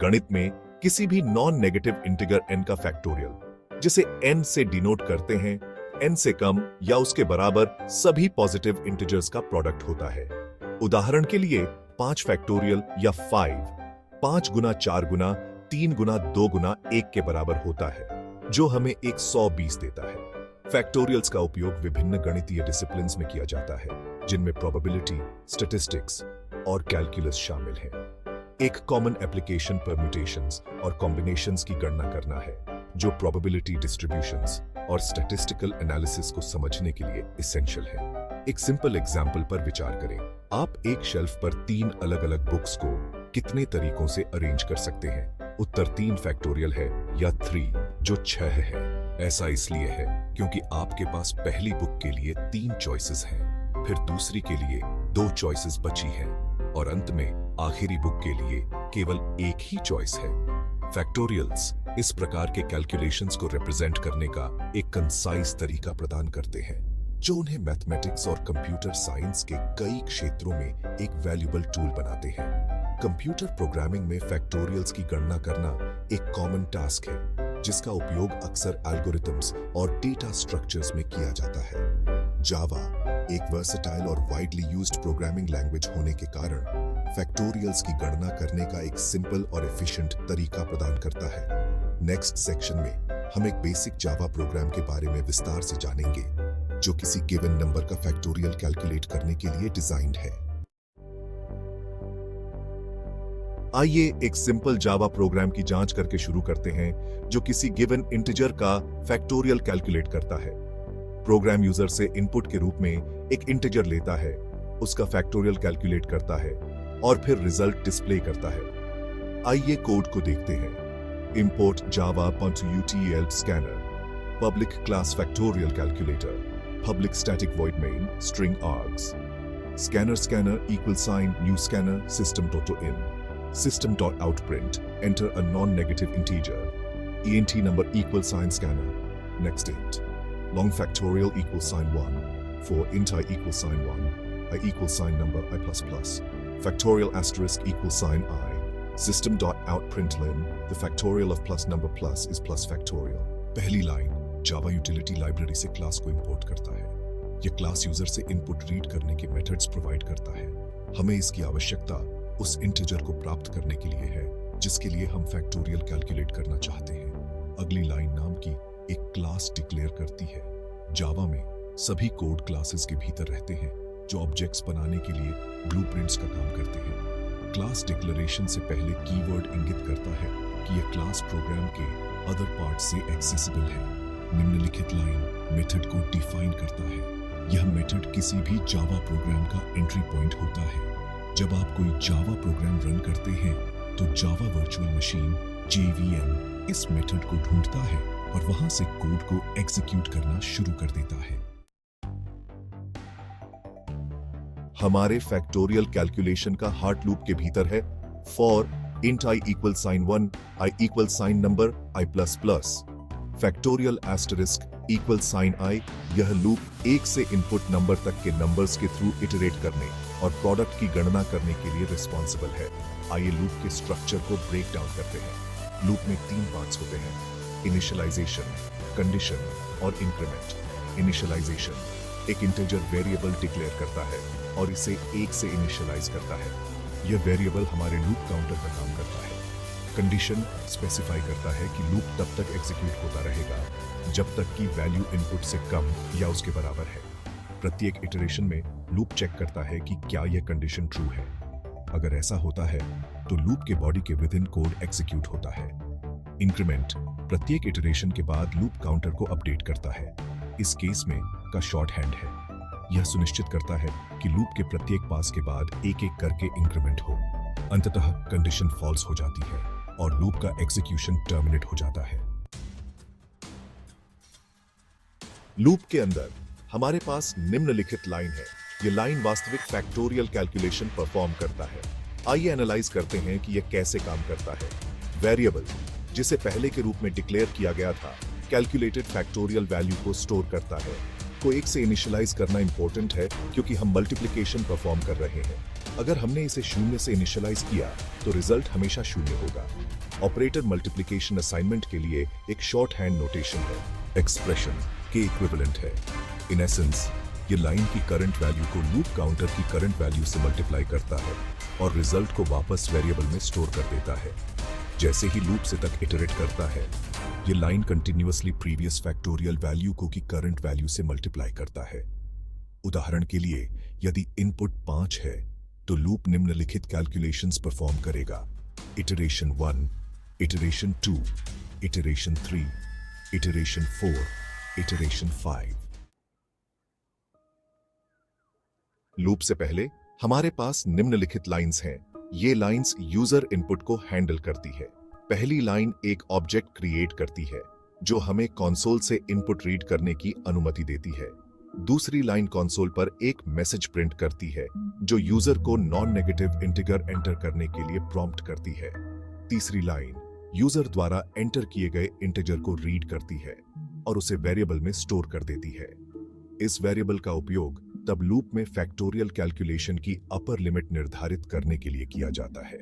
गणित में किसी भी नॉन नेगेटिव इंटीजर n का फैक्टोरियल, जिसे n से डिनोट करते हैं, n से कम या उसके बराबर सभी पॉजिटिव इंटीजर्स का प्रोडक्ट होता है। उदाहरण के लिए 5 फैक्टोरियल या 5 गुना 4 गुना 3 गुना 2 गुना 1 के बराबर होता है, जो हमें 120 देता है। फैक्टोरियल्स का उपयोग विभिन्न गणितीय डिसिप्लिन्स में किया जाता है, जिनमें प्रोबेबिलिटी, स्टैटिस्टिक्स और कैलकुलस शामिल है। एक कॉमन एप्लीकेशन परम्यूटेशंस और कॉम्बिनेशंस की गणना करना है, जो प्रोबेबिलिटी डिस्ट्रीब्यूशंस और स्टैटिस्टिकल एनालिसिस को समझने के लिए एसेंशियल है। एक सिंपल एग्जाम्पल पर विचार करें। आप एक शेल्फ पर 3 अलग-अलग बुक्स को कितने तरीकों से अरेंज कर सकते हैं? उत्तर 3 फैक्टोरियल है या 3, जो 6 है। ऐसा इसलिए है क्योंकि आपके पास पहली बुक के लिए 3 चॉइसेस हैं, फिर दूसरी के लिए 2 चॉइसेस बची हैं और अंत में आखिरी बुक के लिए केवल एक ही चॉइस है। फैक्टोरियल्स इस प्रकार के कैलकुलेशंस को रिप्रेजेंट करने का एक कंसाइज तरीका प्रदान करते हैं, जो उन्हें मैथमेटिक्स और कंप्यूटर साइंस के कई क्षेत्रों में एक वैल्यूएबल टूल बनाते हैं। कंप्यूटर प्रोग्रामिंग में फैक्टोरियल्स की गणना करना एक कॉमन टास्क है, जिसका उपयोग अक्सर एल्गोरिथम्स और डेटा स्ट्रक्चर्स में किया जाता है। जावा एक वर्सेटाइल और वाइडली यूज्ड प्रोग्रामिंग लैंग्वेज होने के कारण फैक्टोरियल्स की गणना करने का एक सिंपल और एफिशिएंट तरीका प्रदान करता है। नेक्स्ट सेक्शन में हम एक बेसिक जावा प्रोग्राम के बारे में विस्तार से जानेंगे, जो किसी गिवन नंबर का फैक्टोरियल कैलकुलेट करने के लिए डिजाइन्ड है। आइए एक सिंपल जावा प्रोग्राम की जांच करके शुरू करते हैं, जो किसी गिवन इंटीजर का फैक्टोरियल कैलकुलेट करता है। प्रोग्राम यूजर से इनपुट के रूप में एक इंटीजर लेता है, उसका फैक्टोरियल कैलकुलेट करता है और फिर रिजल्ट डिस्प्ले करता है। आइए कोड को देखते हैं। Import java.util scanner, public class factorial calculator, public static void main, string args, scanner equal sign new scanner system.in, system.outprint, enter a non-negative integer, ent number equal sign scanner, next int, long factorial equal sign 1, for int I equal sign 1, I equal sign number I plus plus, factorial asterisk equal sign I, system.outprintln, the factorial of plus number plus is plus factorial. पहली line जावा utility library से class को import करता है। यह class user से input read करने के methods provide करता है। हमें इसकी आवश्यकता उस इंटीजर को प्राप्त करने के लिए है, जिसके लिए हम फैक्टोरियल कैलकुलेट करना चाहते हैं। अगली लाइन नाम की एक क्लास डिक्लेयर करती है। जावा में सभी कोड क्लासेस के भीतर रहते हैं, जो ऑब्जेक्ट्स बनाने के लिए ब्लूप्रिंट्स का काम करते हैं। क्लास डिक्लेरेशन से पहले कीवर्ड इंगित करता है कि यह क्लास प्रोग्राम के अदर पार्ट से एक्सेसिबल है। निम्नलिखित लाइन मेथड को डिफाइन करता है। यह मेथड किसी भी जावा प्रोग्राम का एंट्री पॉइंट होता है। जब आप कोई जावा प्रोग्राम रन करते हैं, तो जावा वर्चुअल मशीन JVM इस मेथड को ढूंढता है और वहां से कोड को एग्जीक्यूट करना शुरू कर देता है। हमारे फैक्टोरियल कैलकुलेशन का हार्ट लूप के भीतर है for int I equal sign 1, I equal sign number I plus plus, factorial asterisk equal sign I। यह लूप 1 से इनपुट नंबर तक के नंबर्स के थ्रू इटरेट करने और प्रोडक्ट की गणना करने के लिए रिस्पॉन्सिबल है। आइए लूप के स्ट्रक्चर को ब्रेक डाउन करते हैं। लूप में 3 पार्ट्स होते हैं: इनिशियलाइजेशन, कंडीशन और इंक्रीमेंट। इनिशियलाइजेशन एक इंटीजर वेरिएबल डिक्लेयर करता है और इसे 1 से इनिशियलाइज करता है। यह वेरिएबल हमारे लूप काउंटर का काम करता है। कंडीशन स्पेसिफाई करता है कि लूप तब तक एग्जीक्यूट होता रहेगा जब तक कि वैल्यू इनपुट से कम या उसके बराबर है। प्रत्येक इटरेशन में लूप चेक करता है कि क्या यह कंडीशन ट्रू है। अगर ऐसा होता है तो लूप के बॉडी के विद इन कोड एग्जीक्यूट होता है। इंक्रीमेंट प्रत्येक इटरेशन के बाद लूप काउंटर को अपडेट करता है। इस केस में का शॉर्ट हैंड है। यह सुनिश्चित करता है कि लूप के प्रत्येक पास के बाद एक एक करके इंक्रीमेंट हो। अंततः कंडीशन फॉल्स हो जाती है और लूप का एग्जीक्यूशन टर्मिनेट हो जाता है। लूप के अंदर हमारे पास निम्नलिखित लाइन है। यह लाइन वास्तविक फैक्टोरियल कैलकुलेशन परफॉर्म करता है। आइए एनालाइज करते हैं कि यह कैसे काम करता है। वेरिएबल, जिसे पहले के रूप में डिक्लेयर किया गया था, कैलकुलेटेड फैक्टोरियल वैल्यू को स्टोर करता है। को 1 से इनिशियलाइज करना इंपॉर्टेंट है क्योंकि हम मल्टीप्लिकेशन परफॉर्म कर रहे हैं। अगर हमने इसे शून्य से इनिशियलाइज किया तो रिजल्ट हमेशा शून्य होगा। ऑपरेटर मल्टीप्लिकेशन असाइनमेंट के लिए एक शॉर्ट हैंड नोटेशन है, एक्सप्रेशन के इक्विवेलेंट है। इन एसेंस ये लाइन की करंट वैल्यू को लूप काउंटर की करंट वैल्यू से मल्टीप्लाई करता है और रिजल्ट को वापस वेरिएबल में स्टोर कर देता है। जैसे ही लूप से तक इटरेट करता है, ये line continuously previous factorial value को की करंट वैल्यू से मल्टीप्लाई करता है। उदाहरण के लिए यदि इनपुट 5 है तो लूप निम्नलिखित कैलकुलेशंस परफॉर्म करेगा: iteration 1, iteration 2, iteration 3, iteration 4, iteration 5। Loop से पहले हमारे पास निम्नलिखित लाइंस हैं। ये लाइंस यूजर इनपुट को हैंडल करती है। पहली लाइन एक ऑब्जेक्ट क्रिएट करती है जो हमें कंसोल से इनपुट रीड करने की अनुमति देती है। दूसरी लाइन कंसोल पर एक मैसेज प्रिंट करती है जो यूजर को नॉन नेगेटिव इंटीजर एंटर करने के लिए प्रॉम्प्ट करती है। तीसरी लाइन यूजर द्वारा एंटर किए गए इंटीजर को रीड करती है और उसे वेरिएबल में स्टोर कर देती है। इस वेरिएबल का उपयोग तब लूप में फैक्टोरियल कैलकुलेशन की अपर लिमिट निर्धारित करने के लिए किया जाता है।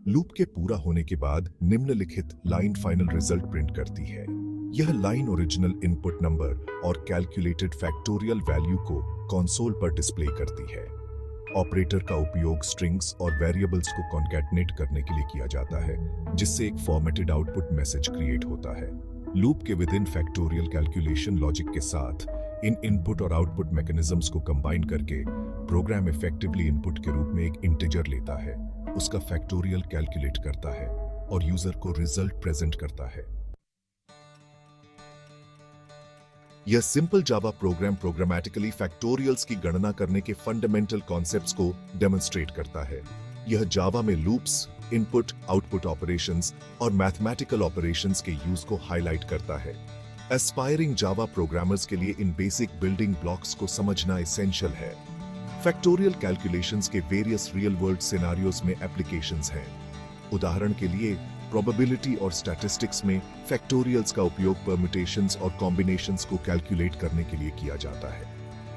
लूप के पूरा होने के बाद निम्नलिखित लाइन फाइनल रिजल्ट प्रिंट करती है। यह लाइन ओरिजिनल इनपुट नंबर और कैलकुलेटेड फैक्टोरियल वैल्यू को कंसोल पर डिस्प्ले करती है। ऑपरेटर का उपयोग स्ट्रिंग्स और वेरिएबल्स को कॉन्कैटिनेट करने के लिए किया जाता है, जिससे एक फॉर्मेटेड आउटपुट मैसेज क्रिएट होता है। लूप के with in factorial calculation logic के साथ इन इनपुट और आउटपुट मैकेनिज्म्स को कंबाइन करके प्रोग्राम इफेक्टिवली इनपुट के रूप में एक इंटीजर लेता है, उसका फैक्टोरियल कैलकुलेट करता है और यूजर को रिजल्ट प्रेजेंट करता है। यह simple Java program programmatically factorials की गणना करने के फंडामेंटल कॉन्सेप्ट्स को डेमोन्स्ट्रेट करता है। यह जावा में लूप्स, इनपुट आउटपुट ऑपरेशंस और मैथमेटिकल ऑपरेशंस के यूज को हाईलाइट करता है। एस्पायरिंग जावा प्रोग्रामर्स के लिए इन बेसिक बिल्डिंग ब्लॉक्स को समझना एसेंशियल है। फैक्टोरियल कैलकुलेशंस के वेरियस रियल वर्ल्ड सिनेरियोज में एप्लीकेशंस हैं। उदाहरण के लिए प्रोबेबिलिटी और स्टैटिस्टिक्स में फैक्टोरियल्स का उपयोग परम्यूटेशंस और कॉम्बिनेशंस को कैलकुलेट करने के लिए किया जाता है।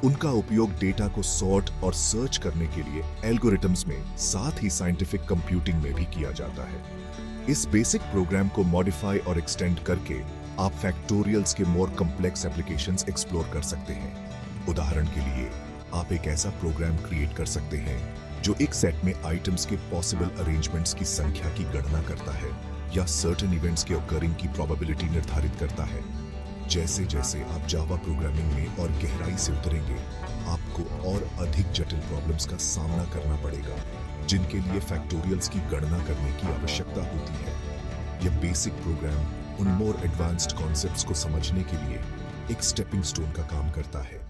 उनका उपयोग डेटा को सॉर्ट और सर्च करने के लिए एल्गोरिथम्स में, साथ ही साइंटिफिक कंप्यूटिंग में भी किया जाता है। इस बेसिक प्रोग्राम को मॉडिफाई और एक्सटेंड करके आप फैक्टोरियल्स के मोर कॉम्प्लेक्स एप्लीकेशंस एक्सप्लोर कर सकते हैं। उदाहरण के लिए आप एक ऐसा प्रोग्राम क्रिएट कर सकते हैं जो एक सेट में आइटम्स के पॉसिबल अरेंजमेंट्स की संख्या की गणना करता है या सर्टेन इवेंट्स के ऑकरिंग की प्रोबेबिलिटी निर्धारित करता है। जैसे जैसे आप जावा प्रोग्रामिंग में और गहराई से उतरेंगे, आपको और अधिक जटिल प्रॉब्लम्स का सामना करना पड़ेगा, जिनके लिए फैक्टोरियल्स की गणना करने की आवश्यकता होती है। यह बेसिक प्रोग्राम उन मोर एडवांस्ड कॉन्सेप्ट्स को समझने के लिए एक स्टेपिंग स्टोन का काम करता है।